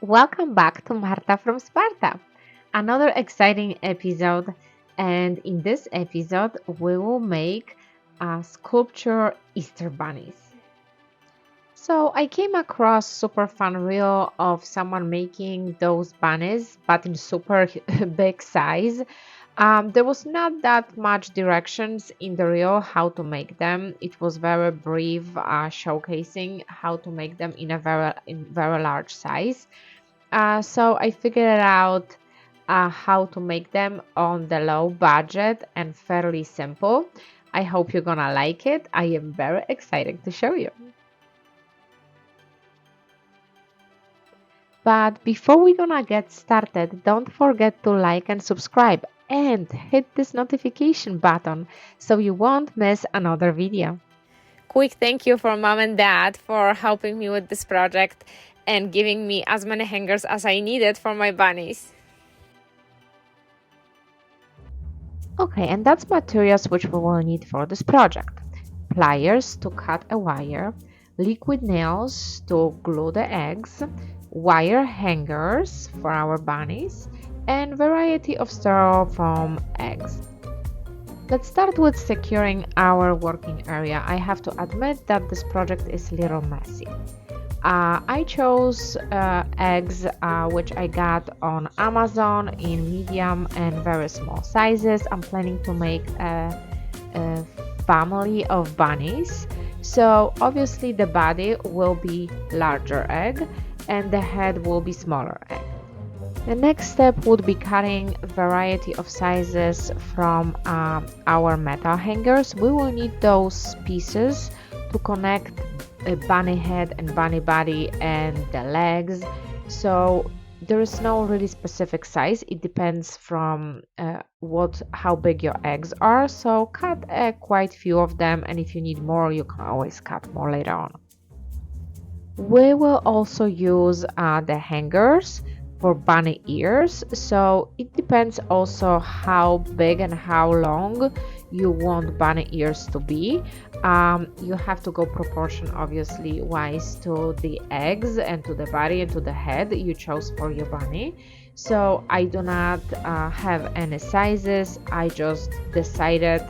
Welcome back to Marta from Sparta. Another exciting episode, and in this episode, we will make a sculpture Easter bunnies. So I came across super fun reel of someone making those bunnies, but in super big size. There was not that much directions in the reel how to make them. It was very brief, showcasing how to make them in very large size. So I figured out how to make them on the low budget and fairly simple. I hope you're gonna like it. I am very excited to show you. But before we're gonna get started, don't forget to like and subscribe and hit this notification button so you won't miss another video. Quick thank you for mom and dad for helping me with this project and giving me as many hangers as I needed for my bunnies. Okay, and that's materials which we will need for this project. Pliers to cut a wire, liquid nails to glue the eggs, wire hangers for our bunnies, and variety of styrofoam eggs. Let's start with securing our working area. I have to admit that this project is a little messy. I chose eggs which I got on Amazon in medium and very small sizes. I'm planning to make a family of bunnies. So obviously the body will be larger egg and the head will be smaller egg. The next step would be cutting a variety of sizes from our metal hangers. We will need those pieces to connect a bunny head and bunny body and the legs. So there is no really specific size. It depends from how big your eggs are. So cut quite few of them, and if you need more, you can always cut more later on. We will also use the hangers for bunny ears, so it depends also how big and how long you want bunny ears to be. You have to go proportion obviously wise to the eggs and to the body and to the head you chose for your bunny. So I do not have any sizes. I just decided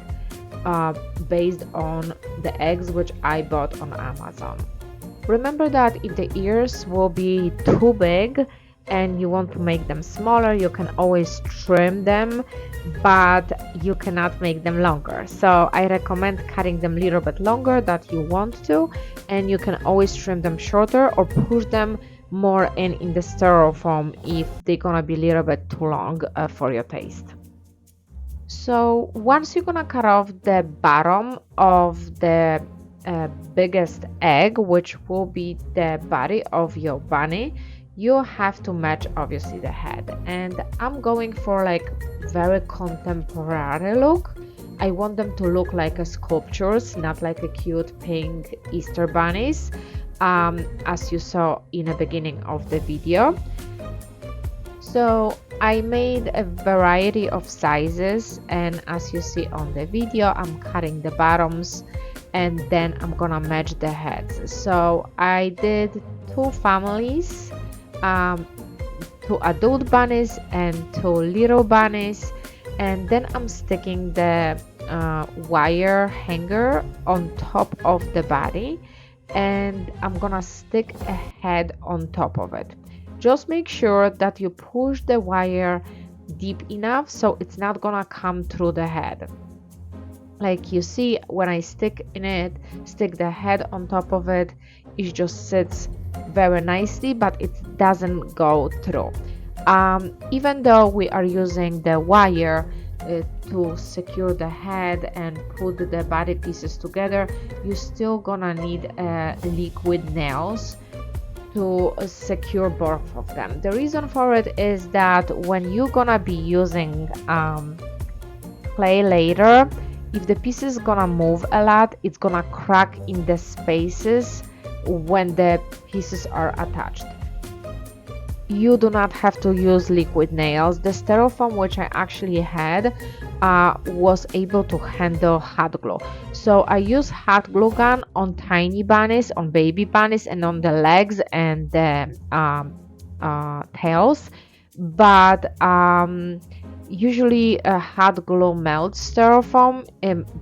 based on the eggs which I bought on Amazon. Remember that if the ears will be too big and you want to make them smaller, you can always trim them, but you cannot make them longer. So I recommend cutting them a little bit longer that you want to, and you can always trim them shorter or push them more in the styrofoam if they're gonna be a little bit too long for your taste. So once you're gonna cut off the bottom of the biggest egg, which will be the body of your bunny, you have to match obviously the head, and I'm going for like very contemporary look. I want them to look like a sculptures, not like a cute pink Easter bunnies, as you saw in the beginning of the video. So I made a variety of sizes, and as you see on the video, I'm cutting the bottoms and then I'm gonna match the heads. So I did two families, two adult bunnies and two little bunnies, and then I'm sticking the wire hanger on top of the body, and I'm gonna stick a head on top of it. Just make sure that you push the wire deep enough so it's not gonna come through the head. Like you see, when I stick the head on top of it, it just sits very nicely, but it doesn't go through. Even though we are using the wire to secure the head and put the body pieces together, you're still gonna need liquid nails to secure both of them. The reason for it is that when you're gonna be using clay later, if the piece is gonna move a lot, it's gonna crack in the spaces when the pieces are attached. You do not have to use liquid nails. The styrofoam which I actually had was able to handle hot glue. So I use hot glue gun on tiny bunnies, on baby bunnies, and on the legs and the tails, but usually hot glue melts styrofoam.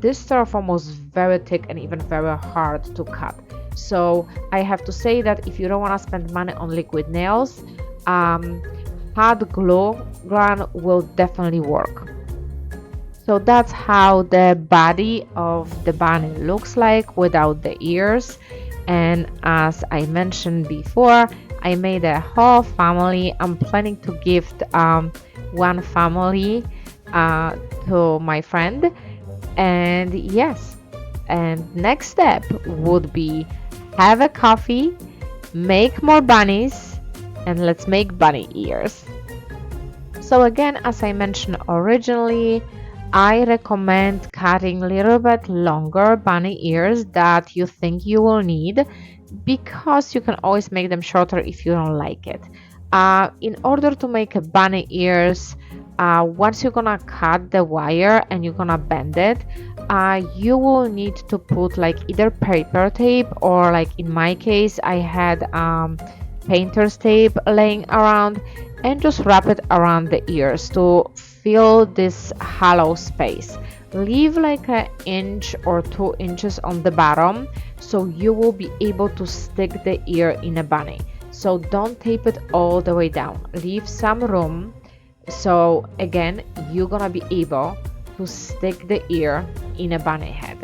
This styrofoam was very thick and even very hard to cut. So I have to say that if you don't want to spend money on liquid nails, hot glue gun will definitely work. So that's how the body of the bunny looks like without the ears. And as I mentioned before, I made a whole family. I'm planning to gift one family uh, to my friend. And yes, and next step would be have a coffee, make more bunnies, and let's make bunny ears. So again, as I mentioned originally, I recommend cutting a little bit longer bunny ears that you think you will need, because you can always make them shorter if you don't like it. In order to make a bunny ears, once you're gonna cut the wire and you're gonna bend it, you will need to put like either paper tape, or like in my case I had painter's tape laying around, and just wrap it around the ears to fill this hollow space. Leave like an inch or 2 inches on the bottom, so you will be able to stick the ear in a bunny. So don't tape it all the way down, leave some room, so again you're gonna be able to stick the ear in a bunny head.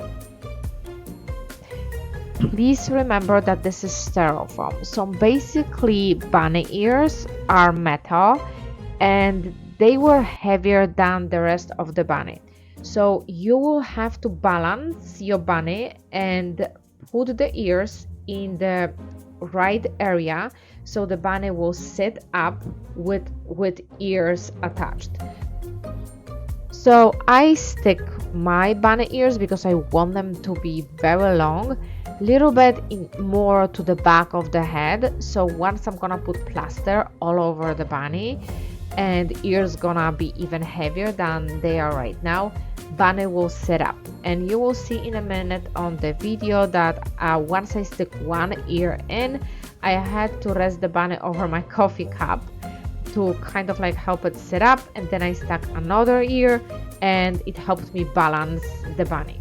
Please remember that this is styrofoam. So basically bunny ears are metal, and they were heavier than the rest of the bunny. So you will have to balance your bunny and put the ears in the right area, so the bunny will sit up with ears attached. So I stick my bunny ears because I want them to be very long, little bit more to the back of the head. So once I'm gonna put plaster all over the bunny, and ears gonna be even heavier than they are right now, bunny will sit up. And you will see in a minute on the video that once I stick one ear in, I had to rest the bunny over my coffee cup to kind of like help it sit up, and then I stuck another ear and it helped me balance the bunny.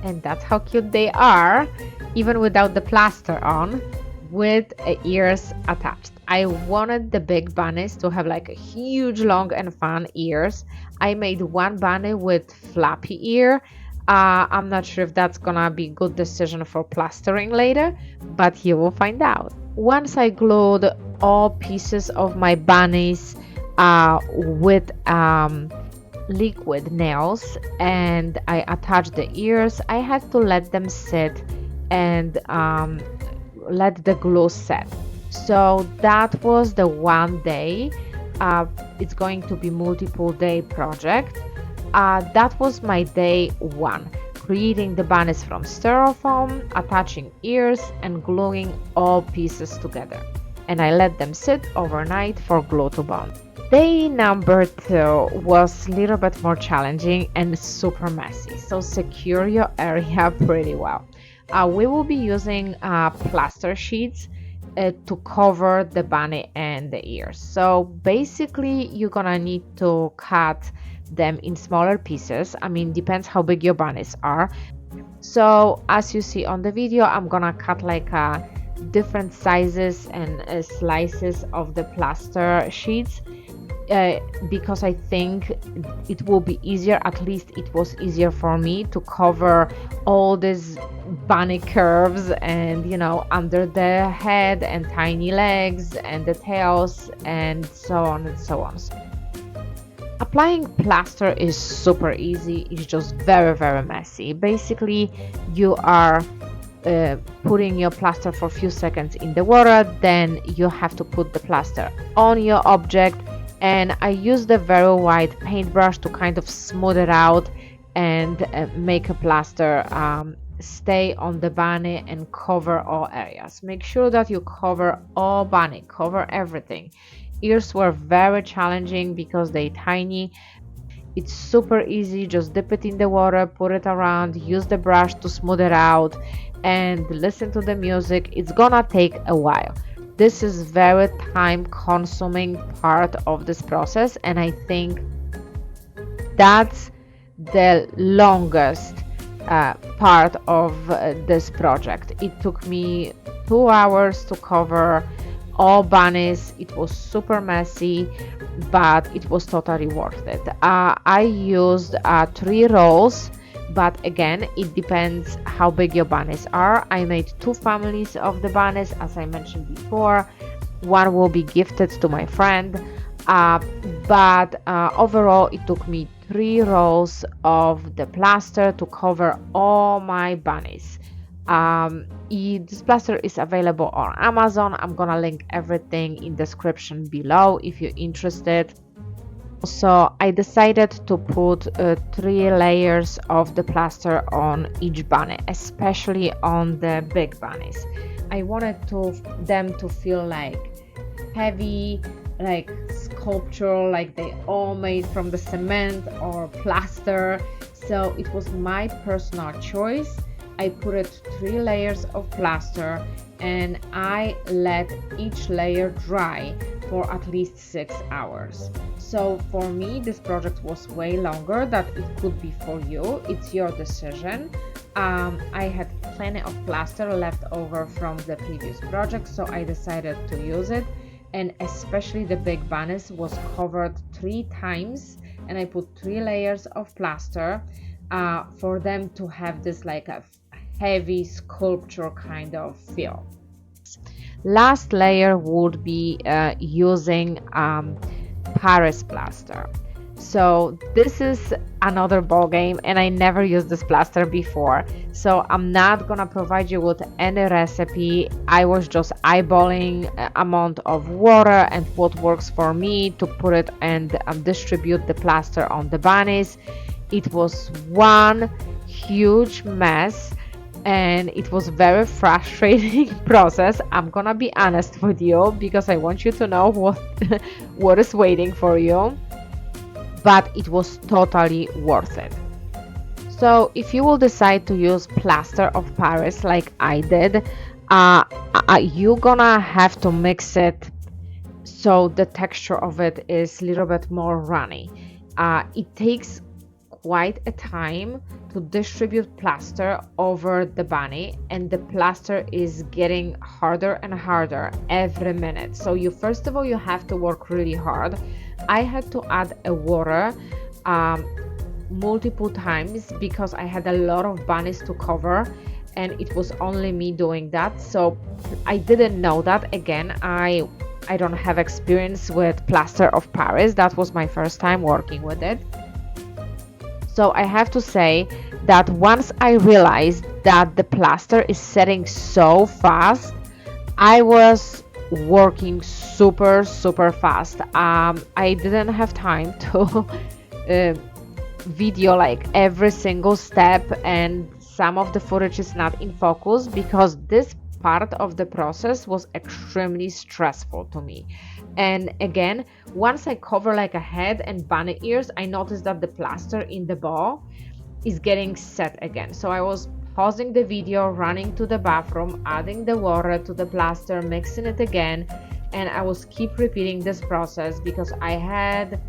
And that's how cute they are, even without the plaster on, with ears attached. I wanted the big bunnies to have like a huge long and fun ears. I made one bunny with flappy ear. I'm not sure if that's gonna be good decision for plastering later, but you will find out. Once I glued all pieces of my bunnies with liquid nails and I attached the ears, I had to let them sit and let the glue set. So that was the one day. It's going to be multiple day project. That was my day one, creating the bunnies from styrofoam, attaching ears and gluing all pieces together. And I let them sit overnight for glue to bond. Day number two was a little bit more challenging and super messy, so secure your area pretty well. We will be using plaster sheets to cover the bunny and the ears. So basically you're gonna need to cut them in smaller pieces. I mean, depends how big your bunnies are. So as you see on the video, I'm gonna cut like different sizes and slices of the plaster sheets because I think it will be easier, at least it was easier for me to cover all these bunny curves and under the head and tiny legs and the tails and so on and so on. Applying plaster is super easy, it's just very messy. Basically you are putting your plaster for a few seconds in the water, then you have to put the plaster on your object, and I use the very wide paintbrush to kind of smooth it out and make a plaster stay on the bunny and cover all areas. Make sure that you cover all bunny, cover everything. Ears were very challenging because they're tiny. It's super easy, just dip it in the water, put it around, use the brush to smooth it out and listen to the music. It's gonna take a while. This is very time consuming part of this process, and I think that's the longest part of this project. It took me 2 hours to cover all bunnies. It was super messy, but it was totally worth it. I used 3 rolls, but again, it depends how big your bunnies are. I made 2 families of the bunnies, as I mentioned before. One will be gifted to my friend, but overall, it took me 3 rolls of the plaster to cover all my bunnies. This plaster is available on Amazon. I'm gonna link everything in description below if you're interested. So I decided to put 3 layers of the plaster on each bunny, especially on the big bunnies. I wanted them to feel like heavy, like sculptural, like they all made from the cement or plaster. So it was my personal choice. I put it 3 layers of plaster, and I let each layer dry for at least 6 hours. So for me, this project was way longer than it could be for you. It's your decision. I had plenty of plaster left over from the previous project, so I decided to use it. And especially the big bunnies was covered 3 times, and I put 3 layers of plaster for them to have this like a heavy sculpture kind of feel. Last layer would be using Paris plaster. So this is another ball game, and I never used this plaster before, so I'm not gonna provide you with any recipe. I was just eyeballing amount of water and what works for me to put it and distribute the plaster on the bunnies. It was one huge mess, and it was very frustrating process. I'm gonna be honest with you because I want you to know what is waiting for you, but it was totally worth it. So if you will decide to use plaster of Paris like I did, you're gonna have to mix it so the texture of it is a little bit more runny. It takes quite a time to distribute plaster over the bunny, and the plaster is getting harder and harder every minute. So you first of all you have to work really hard. I had to add a water multiple times because I had a lot of bunnies to cover, and it was only me doing that. So I didn't know that. Again, I don't have experience with plaster of Paris. That was my first time working with it. So I have to say that once I realized that the plaster is setting so fast, I was working super fast. I didn't have time to video like every single step, and some of the footage is not in focus because this part of the process was extremely stressful to me. And again, once I cover like a head and bunny ears, I noticed that the plaster in the ball is getting set again. So I was pausing the video, running to the bathroom, adding the water to the plaster, mixing it again, and I was keep repeating this process because I had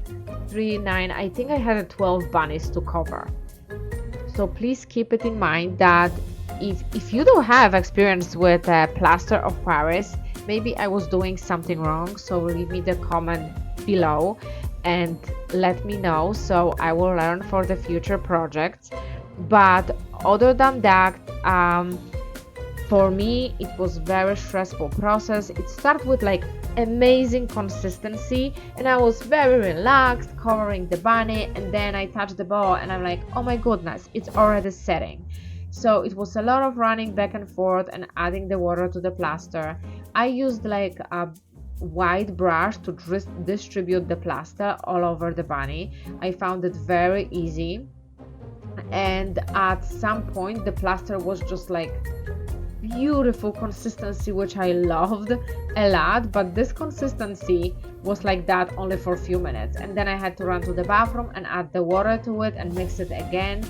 9, I think I had 12 bunnies to cover. So please keep it in mind that if you don't have experience with plaster of Paris, maybe I was doing something wrong. So leave me the comment below and let me know, so I will learn for the future projects. But other than that, for me it was very stressful process. It started with like amazing consistency, and I was very relaxed covering the bunny, and then I touched the ball and I'm like, oh my goodness, it's already setting. So it was a lot of running back and forth and adding the water to the plaster. I used like a white brush to distribute the plaster all over the bunny. I found it very easy, and at some point the plaster was just like beautiful consistency, which I loved a lot. But this consistency was like that only for a few minutes, and then I had to run to the bathroom and add the water to it and mix it again.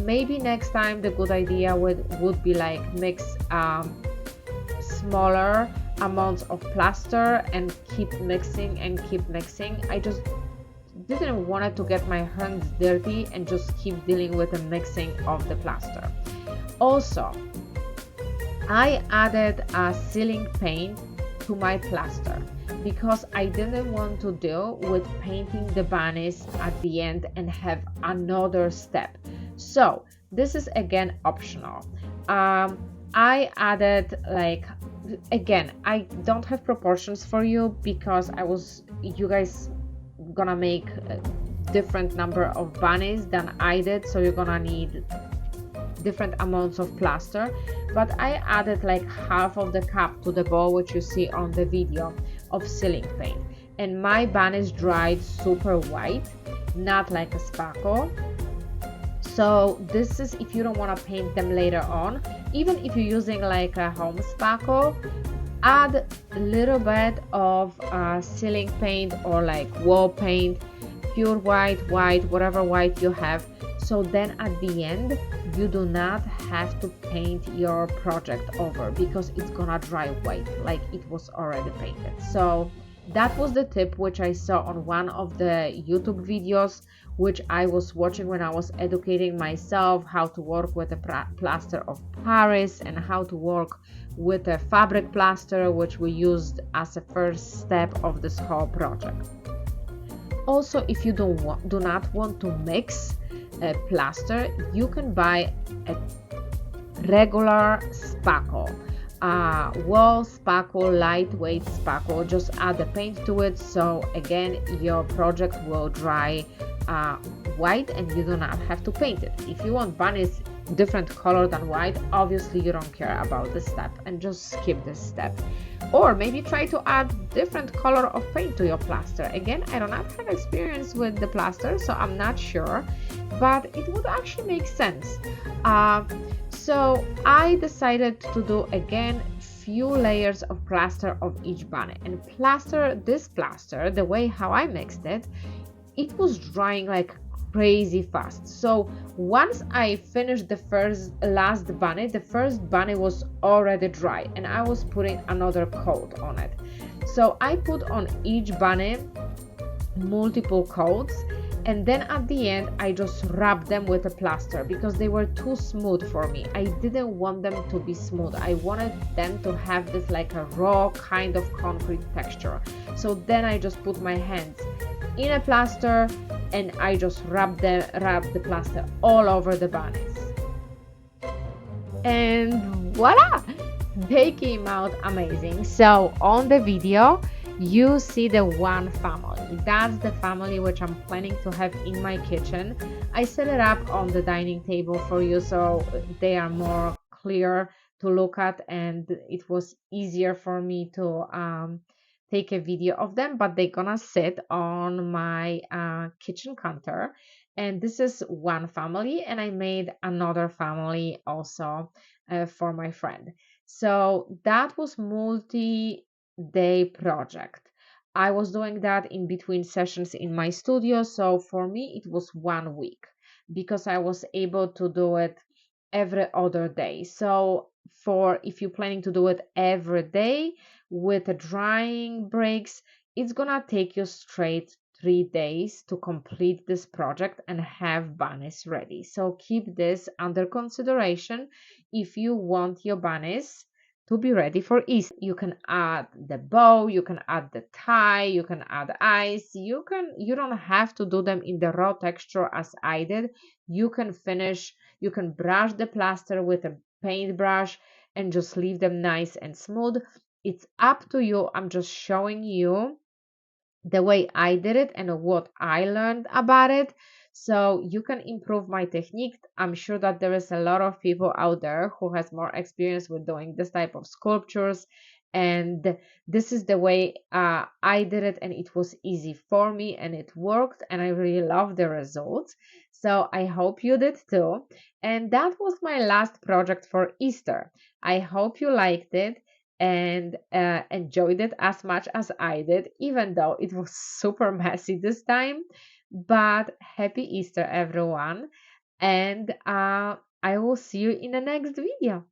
Maybe next time the good idea would be like mix smaller amounts of plaster and keep mixing and keep mixing. I just didn't want to get my hands dirty and just keep dealing with the mixing of the plaster. Also, I added a ceiling paint to my plaster because I didn't want to deal with painting the bunnies at the end and have another step. So this is again optional. I added, like, again, I don't have proportions for you because you guys gonna make a different number of bunnies than I did, so you're gonna need different amounts of plaster, but I added like half of the cup to the bowl, which you see on the video, of ceiling paint, and my bunnies dried super white, not like a spackle. So this is if you don't want to paint them later on. Even if you're using like a home spackle, add a little bit of ceiling paint or like wall paint, pure white, whatever white you have. So then at the end, you do not have to paint your project over because it's gonna dry white like it was already painted. So that was the tip which I saw on one of the YouTube videos which I was watching when I was educating myself how to work with a plaster of Paris and how to work with a fabric plaster, which we used as a first step of this whole project. Also, if you do not want to mix plaster, you can buy a regular spackle, wall spackle, lightweight spackle. Just add the paint to it, so again your project will dry white and you do not have to paint it. If you want bunnies different color than white, obviously you don't care about this step and just skip this step, or maybe try to add different color of paint to your plaster. Again, I do not have experience with the plaster, so I'm not sure, but it would actually make sense. So I decided to do again few layers of plaster of each bunny, and this plaster, the way how I mixed it, it was drying like crazy fast. So once I finished the first bunny was already dry and I was putting another coat on it. So I put on each bunny multiple coats, and then at the end I just rubbed them with a plaster because they were too smooth for me. I didn't want them to be smooth. I wanted them to have this like a raw kind of concrete texture. So then I just put my hands in a plaster and I just rubbed the plaster all over the bunnies, and voila, they came out amazing. So on the video you see the one family. That's the family which I'm planning to have in my kitchen. I set it up on the dining table for you so they are more clear to look at, and it was easier for me to take a video of them, but they're gonna sit on my kitchen counter. And this is one family, and I made another family also for my friend. So that was multi-day project. I was doing that in between sessions in my studio, so for me it was 1 week because I was able to do it every other day. So for if you're planning to do it every day with the drying breaks, it's gonna take you straight 3 days to complete this project and have bunnies ready. So keep this under consideration if you want your bunnies to be ready for Easter. You can add the bow, you can add the tie, you can add eyes. You don't have to do them in the raw texture as I did. You can brush the plaster with a paintbrush and just leave them nice and smooth. It's up to you. I'm just showing you the way I did it and what I learned about it, so you can improve my technique. I'm sure that there is a lot of people out there who has more experience with doing this type of sculptures, and this is the way I did it, and it was easy for me and it worked and I really love the results. So I hope you did too. And that was my last project for Easter. I hope you liked it and enjoyed it as much as I did, even though it was super messy this time. But happy Easter, everyone, and I will see you in the next video.